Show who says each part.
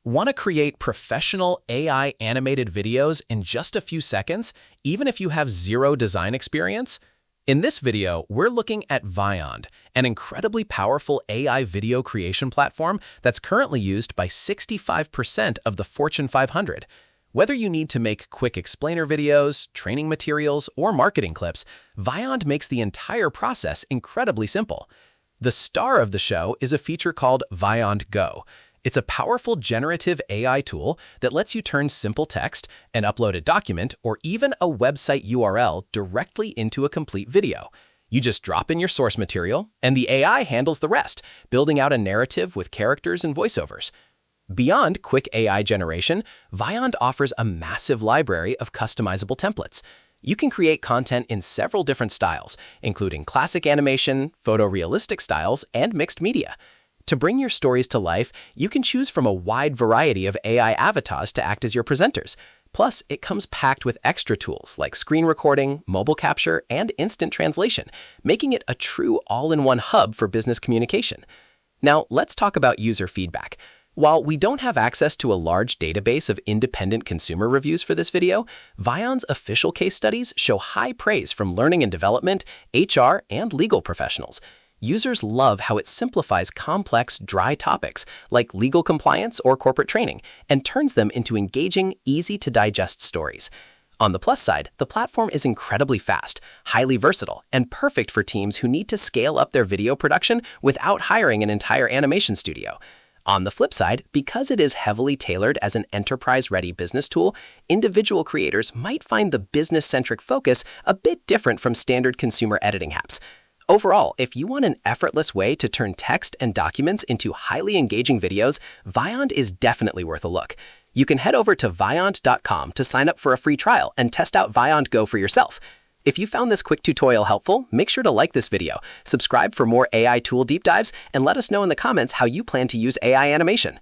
Speaker 1: Want to create professional AI animated videos in just a few seconds, even if you have zero design experience? In this video, we're looking at Vyond, an incredibly powerful AI video creation platform that's currently used by 65% of the Fortune 500. Whether you need to make quick explainer videos, training materials, or marketing clips, Vyond makes the entire process incredibly simple. The star of the show is a feature called Vyond Go. It's a powerful generative AI tool that lets you turn simple text, an uploaded document, or even a website URL directly into a complete video. You just drop in your source material, and the AI handles the rest, building out a narrative with characters and voiceovers. Beyond quick AI generation, Vyond offers a massive library of customizable templates. You can create content in several different styles, including classic animation, photorealistic styles, and mixed media. To bring your stories to life, you can choose from a wide variety of AI avatars to act as your presenters. Plus, it comes packed with extra tools like screen recording, mobile capture, and instant translation, making it a true all-in-one hub for business communication. Now, let's talk about user feedback. While we don't have access to a large database of independent consumer reviews for this video, Vyond's official case studies show high praise from learning and development, HR, and legal professionals. Users love how it simplifies complex, dry topics like legal compliance or corporate training and turns them into engaging, easy-to-digest stories. On the plus side, the platform is incredibly fast, highly versatile, and perfect for teams who need to scale up their video production without hiring an entire animation studio. On the flip side, because it is heavily tailored as an enterprise-ready business tool, individual creators might find the business-centric focus a bit different from standard consumer editing apps. Overall, if you want an effortless way to turn text and documents into highly engaging videos, Vyond is definitely worth a look. You can head over to vyond.com to sign up for a free trial and test out Vyond Go for yourself. If you found this quick tutorial helpful, make sure to like this video, subscribe for more AI tool deep dives, and let us know in the comments how you plan to use AI animation.